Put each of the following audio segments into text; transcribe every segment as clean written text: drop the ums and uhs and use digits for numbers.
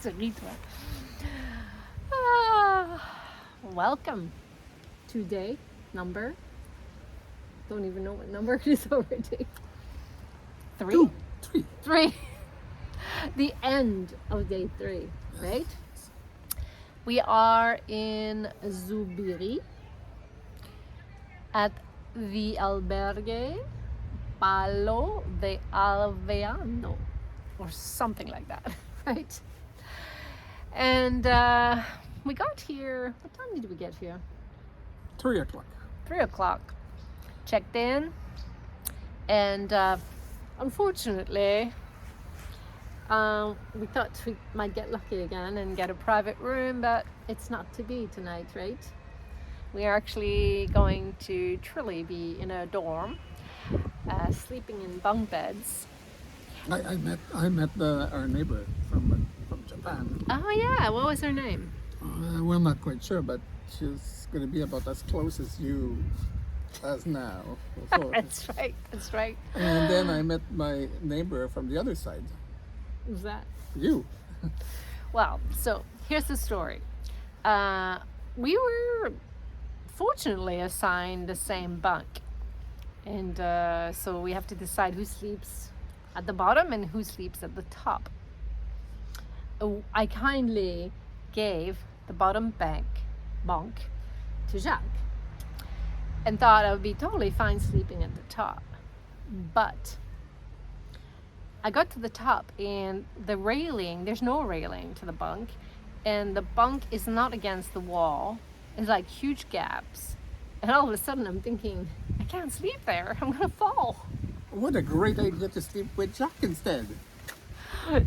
Zubiri. Welcome to day number. Don't even know what number it is already. Three. Three. The end of day 3, right? We are in Zubiri at the albergue Palo de Alveano or something like that, right? And we got here, what time did we get here? 3 o'clock. 3 o'clock. Checked in, and unfortunately, we thought we might get lucky again and get a private room, but it's not to be tonight, right? We are actually going to truly be in a dorm, sleeping in bunk beds. I met our neighbor from Japan. Oh yeah, what was her name? We're not quite sure, but she's going to be about as close as you as now. So, That's right. and then I met my neighbor from the other side. Who's that? You. Well, so here's the story. We were fortunately assigned the same bunk, and so we have to decide who sleeps at the bottom and who sleeps at the top. I kindly gave the bottom bunk to Jacques and thought I would be totally fine sleeping at the top, but I got to the top and the railing, there's no railing to the bunk, and the bunk is not against the wall. It's like huge gaps. And all of a sudden I'm thinking, I can't sleep there. I'm gonna fall. What a great idea to sleep with Jack instead.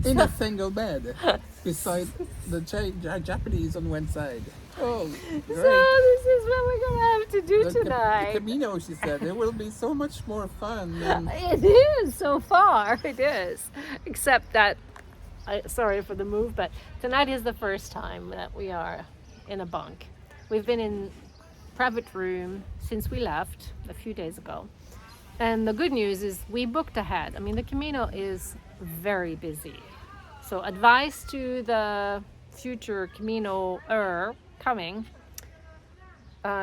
In a single bed. Beside the Japanese on one side. Oh, great. So this is what we're gonna have to do tonight. The Camino, she said. It will be so much more fun. It is so far. It is. Except that, sorry for the move, but tonight is the first time that we are in a bunk. We've been in private room since we left a few days ago. And the good news is we booked ahead. I mean, the Camino is very busy. So advice to the future Camino-er coming,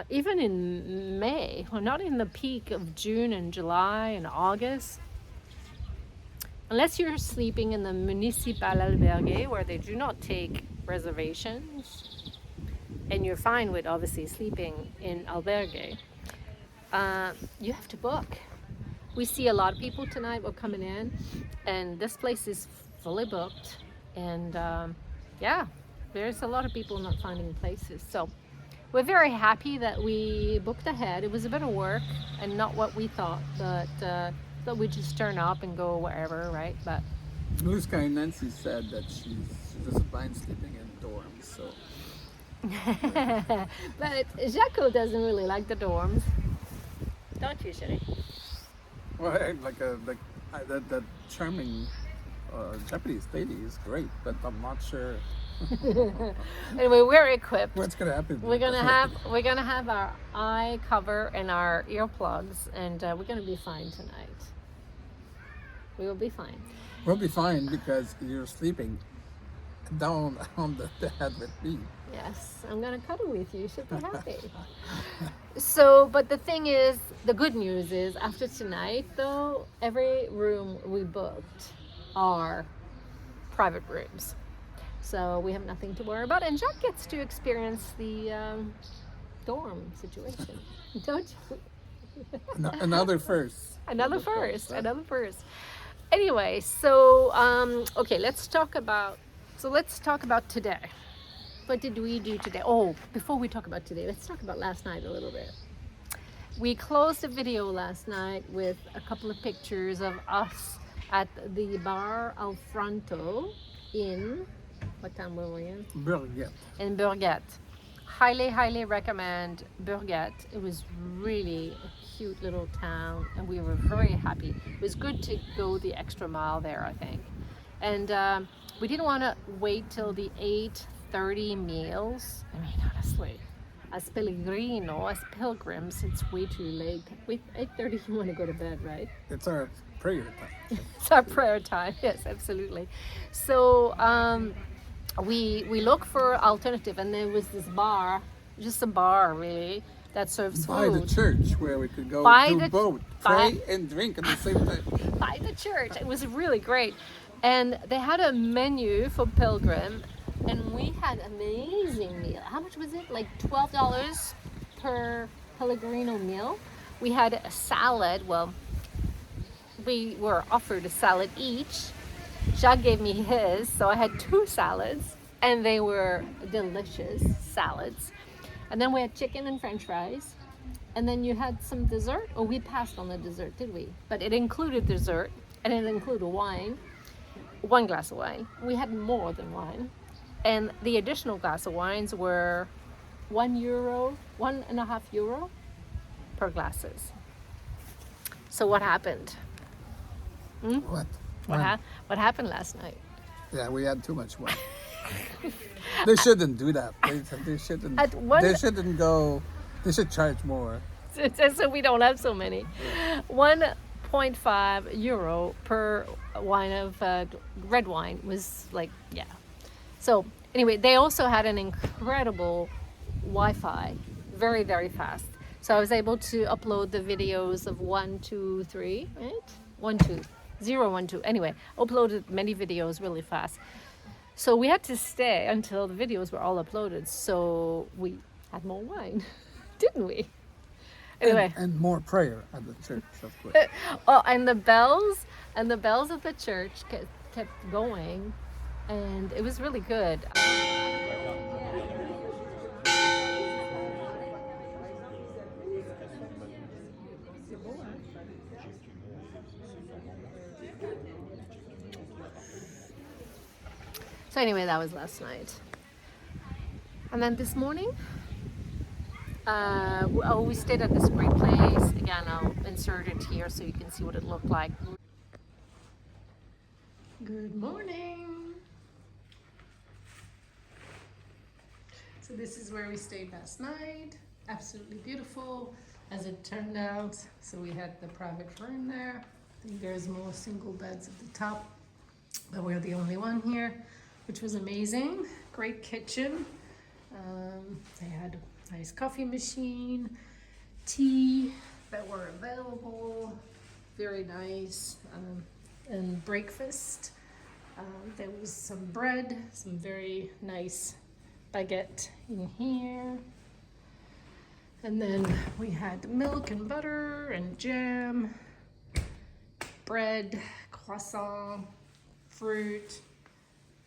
even in May, or not in the peak of June and July and August, unless you're sleeping in the municipal albergue where they do not take reservations, and you're fine with obviously sleeping in albergue, you have to book. We see a lot of people tonight were coming in, and this place is fully booked, and yeah, there's a lot of people not finding places. So we're very happy that we booked ahead. It was a bit of work and not what we thought, but that we just turn up and go wherever, right? But Blue Sky Nancy said that she doesn't mind sleeping in dorms, so. but Jaco doesn't really like the dorms, don't you, Sherry? Well, that charming Japanese lady is great, but I'm not sure Anyway, we're equipped. what's gonna happen. We're gonna have our eye cover and our earplugs, and we're gonna be fine tonight. We will be fine. We'll be fine because you're sleeping down on the bed with me. Yes, I'm gonna cuddle with you. You should be happy. So, but the thing is, the good news is, after tonight, though, every room we booked are private rooms. So we have nothing to worry about, and Jack gets to experience the dorm situation, don't you? Another first. Another first. Anyway, so okay, let's talk about today. What did we do today? Oh, before we talk about today, let's talk about last night a little bit. We closed the video last night with a couple of pictures of us at the Bar Al Fronto in, what town were we in? Burguete. In Burguete. Highly recommend Burguete. It was really a cute little town, and we were very happy. It was good to go the extra mile there, I think. And we didn't want to wait till the 8:30 meals. I mean, honestly, as pilgrims, it's way too late. 8:30, you want to go to bed, right? It's our prayer time. It's our prayer time. Yes, absolutely. So we looked for alternative, and there was this bar, just a bar really, that serves By the food. church where we could go By do the- both, by- pray and drink at the same time. By the church. It was really great. And they had a menu for pilgrim, and we had an amazing meal. How much was it? Like $12 per Pellegrino meal. We had a salad. Well, we were offered a salad each. Jacques gave me his, so I had 2 salads, and they were delicious salads. And then we had chicken and french fries. And then you had some dessert, or we passed on the dessert, did we? But it included dessert, and it included wine, 1 glass of wine. We had more than wine. And the additional glass of wines were €1, €1.50 per glasses. So what happened? What? What happened last night? Yeah, we had too much wine. They shouldn't do that. They shouldn't. At one- They shouldn't go. They should charge more. So we don't have so many. €1.50 per wine of red wine was like, yeah. So anyway, they also had an incredible Wi-Fi, very, very fast. So I was able to upload the videos of 1, 2, 3, right? 1, 2, 0, 1, 2. Anyway, uploaded many videos really fast. So we had to stay until the videos were all uploaded. So we had more wine, didn't we? Anyway. And more prayer at the church, of course. Oh, and the bells of the church kept going, and it was really good. So anyway, that was last night. And then this morning, we stayed at this great place. Again, I'll insert it here so you can see what it looked like. Good morning. So this is where we stayed last night. Absolutely beautiful, as it turned out. So we had the private room there. I think there's more single beds at the top, but we're the only one here, which was amazing. Great kitchen. They had a nice coffee machine, tea that were available, very nice, and breakfast. There was some bread, some very nice baguette in here. And then we had milk and butter and jam, bread, croissant, fruit,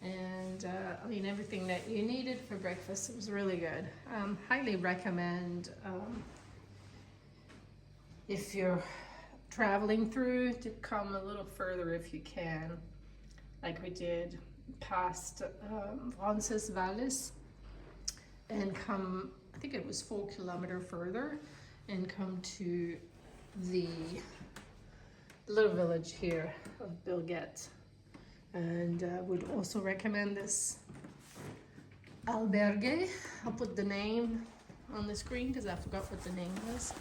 and I mean everything that you needed for breakfast. It was really good. Highly recommend if you're traveling through to come a little further if you can, like we did past Roncesvalles, and come, I think it was 4 kilometers further, and come to the little village here of Burguete. And would also recommend this albergue. I'll put the name on the screen because I forgot what the name was.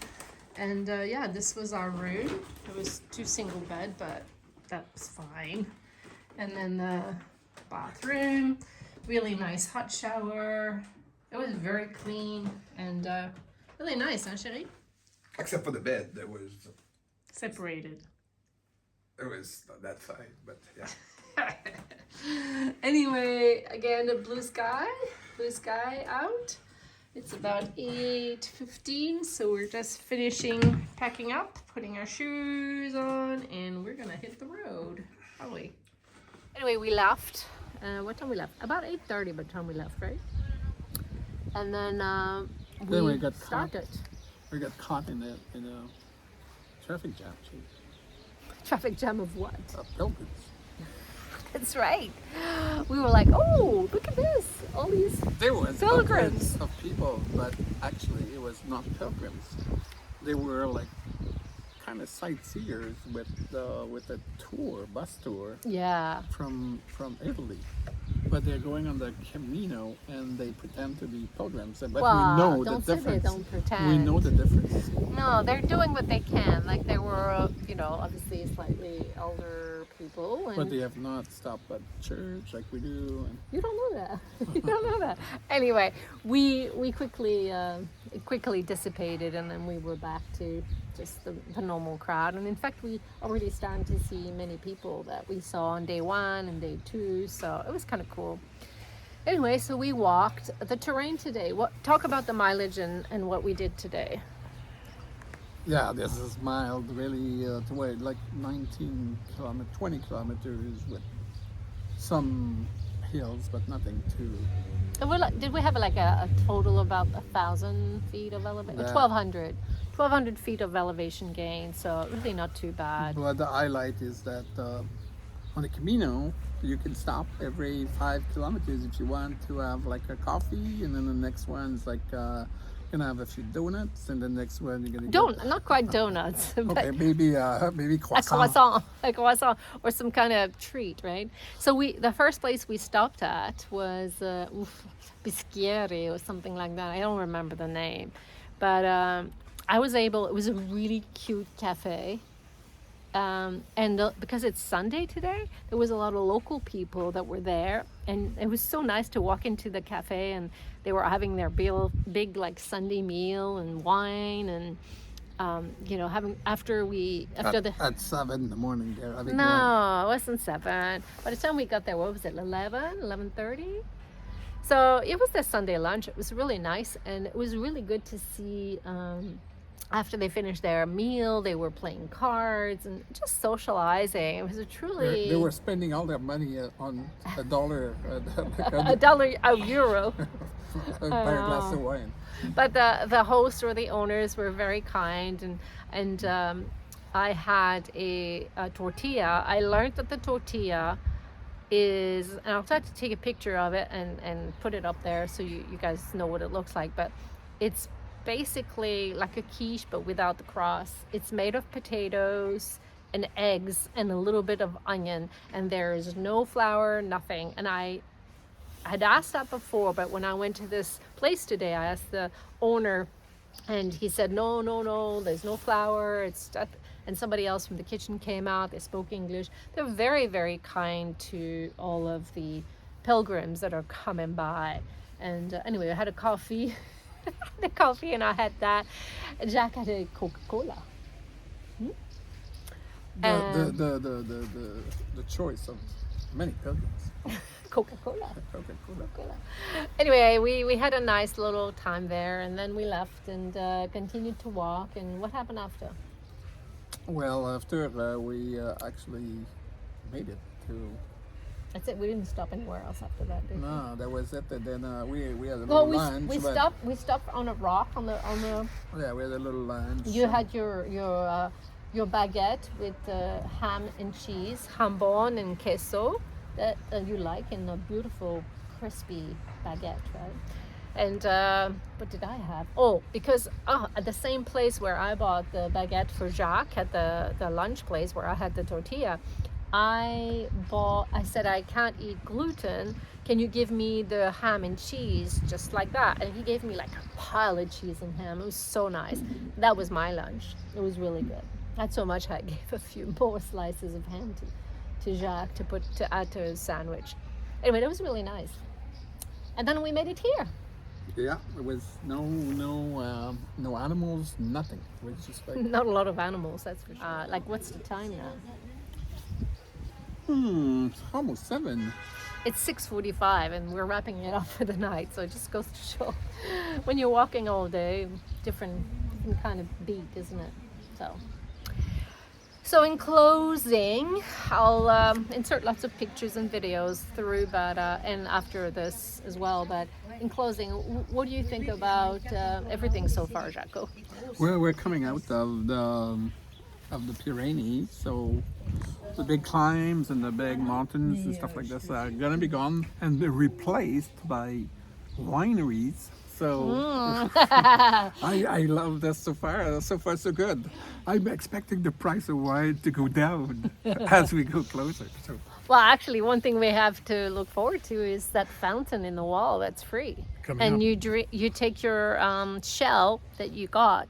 And yeah, this was our room. It was 2 single bed, but that was fine. And then the bathroom, really nice hot shower. It was very clean and really nice, huh, chérie? Except for the bed, that was Separated. it was not that fine, but yeah. Anyway, again, the blue sky out. It's about 8:15, so we're just finishing packing up, putting our shoes on, and we're gonna hit the road, aren't we? Anyway, we left. What time we left? About 8:30 by the time we left, right? And then we got started. We got caught in a traffic jam. Traffic jam of what? Pilgrims. That's right. We were like, oh, look at this. All these There was pilgrims. hundreds of people, but actually it was not pilgrims. They were like kind of sightseers with a tour, bus tour Yeah. from Italy. But they're going on the Camino and they pretend to be pilgrims. But Well, we know the don't say difference. they don't pretend. We know the difference. No, they're doing what they can. Like they were, obviously slightly elder people. And But they have not stopped at church like we do. And you don't know that. You don't know that. Anyway, we quickly it quickly dissipated, and then we were back to just the normal crowd. And in fact, we already started to see many people that we saw on day 1 and day 2. So it was kind of cool. Anyway, so we walked the terrain today. Talk about the mileage and what we did today. yeah, this is mild, really, to wait, like 19 kilometers, 20 kilometers with some hills, but nothing too. And did we have like a total of about 1,000 feet of elevation? Yeah. 1,200 feet of elevation gain. So really not too bad. But the highlight is that on the Camino, you can stop every 5 kilometers if you want to have like a coffee, and then the next one's like you're gonna have a few donuts, and the next one you're gonna Not quite donuts, but okay, maybe a croissant, or some kind of treat, right? So the first place we stopped at was Bischieri or something like that. I don't remember the name, but it was a really cute cafe. Because it's Sunday today, there was a lot of local people that were there, and it was so nice to walk into the cafe, and they were having their big like Sunday meal and wine, and having at 7 in the morning there. Having no, wine. it wasn't 7. By the time we got there, what was it, 11:30? So it was the Sunday lunch. It was really nice, and it was really good to see. After they finished their meal, they were playing cards and just socializing. It was a truly... They were spending all their money on $1, a euro. a glass of wine. But the hosts or the owners were very kind, and I had a tortilla. I learned that the tortilla is, and I'll try to take a picture of it and put it up there so you guys know what it looks like, but it's basically like a quiche but without the cross. It's made of potatoes and eggs and a little bit of onion, and there's no flour, nothing. And I had asked that before, but when I went to this place today, I asked the owner, and he said no, there's no flour, it's stuff. And somebody else from the kitchen came out, they spoke English. They're very, very kind to all of the pilgrims that are coming by. And anyway, I had a coffee and I had that. Jack had a Coca-Cola. The choice of many pilgrims. Coca-Cola. Coca-Cola. Anyway, we had a nice little time there, and then we left and continued to walk. And what happened after? Well, after we actually made it to... That's it. We didn't stop anywhere else after that, did we? No, that was it. And then we had a little lunch. We stopped on a rock on the. Yeah, we had a little lunch. You had your baguette with ham and cheese, jambon and queso that you like, and a beautiful crispy baguette, right? And what did I have? Oh, because at the same place where I bought the baguette for Jacques, at the lunch place where I had the tortilla, I said, I can't eat gluten. Can you give me the ham and cheese just like that? And he gave me like a pile of cheese and ham. It was so nice. That was my lunch. It was really good. Not so much I gave a few more slices of ham to Jacques to add to his sandwich. Anyway, that was really nice. And then we made it here. Yeah, it was no animals, nothing. It was just like not a lot of animals, that's for sure. Like, what's the time now? Almost 7. It's 6:45, and we're wrapping it up for the night. So it just goes to show, when you're walking all day, different kind of beat, isn't it? So in closing, I'll insert lots of pictures and videos through, but and after this as well. But in closing, what do you think about everything so far, Jaco? Well, we're coming out of the Pyrenees, so the big climbs and the big mountains and stuff like this are gonna be gone and be replaced by wineries. So I love this so far. So far, so good. I'm expecting the price of wine to go down as we go closer. So Well, actually, one thing we have to look forward to is that fountain in the wall that's free. Camino. And you take your shell that you got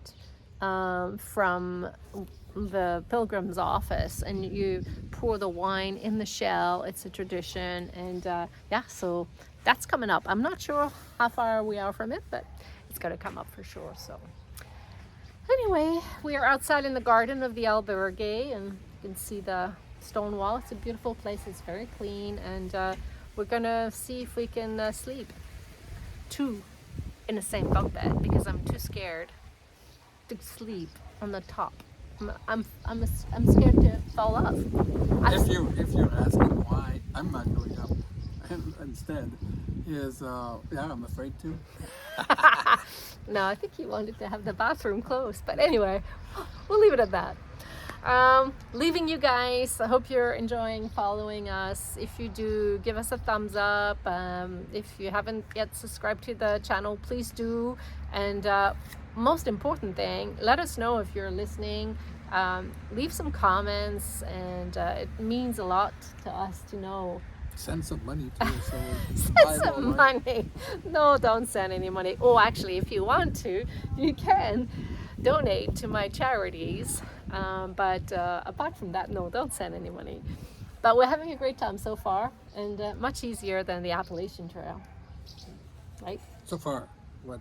from the pilgrim's office, and you pour the wine in the shell. It's a tradition, and yeah, so that's coming up. I'm not sure how far we are from it, but it's going to come up for sure. So anyway, we are outside in the garden of the Burguete, and you can see the stone wall. It's a beautiful place. It's very clean, and we're gonna see if we can sleep two in the same bunk bed, because I'm too scared to sleep on the top. I'm scared to fall off. If you're asking why I'm not going up, and instead is yeah, I'm afraid to. No, I think he wanted to have the bathroom close, but anyway, we'll leave it at that. Leaving you guys. I hope you're enjoying following us. If you do, give us a thumbs up. If you haven't yet subscribed to the channel, please do. And most important thing, let us know if you're listening. Leave some comments, and it means a lot to us to know. Send some money to us. So we can Send buy some more money. No, don't send any money. Oh, actually, if you want to, you can donate to my charities. But apart from that, no, don't send any money. But we're having a great time so far, and much easier than the Appalachian Trail, right? So far, what?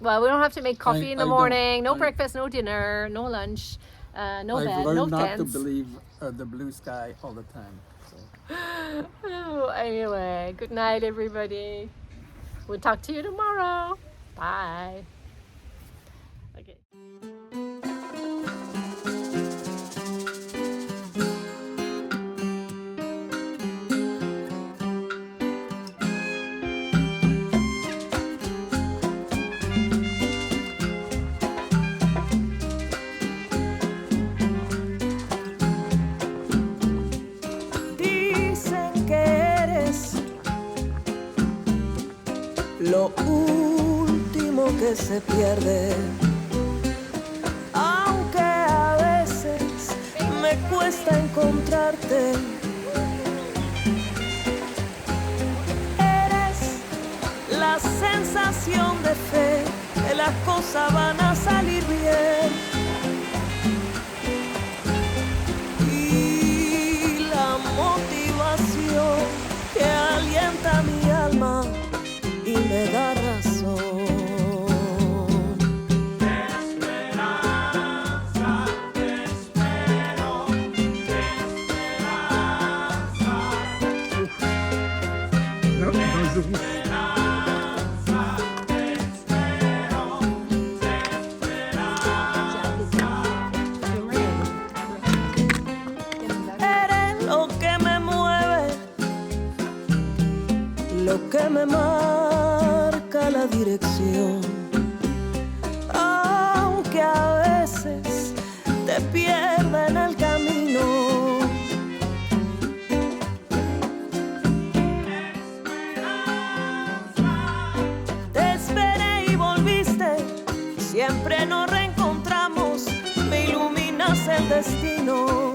Well, we don't have to make coffee in the I morning, no don't- breakfast, no dinner, no lunch, no I've bed, learned no not to tents. believe the blue sky all the time. So. Oh, anyway, good night, everybody. We'll talk to you tomorrow. Bye. Okay. Dicen que eres lo último que se pierde, aunque a veces me cuesta encontrarte. Eres la sensación de fe que las cosas van a salir bien. Motivación que alienta mi alma y me da razón. Esperanza, te espero, esperanza. No, no, lo que me marca la dirección, aunque a veces te pierda en el camino. Te esperé y volviste, siempre nos reencontramos, me iluminas el destino.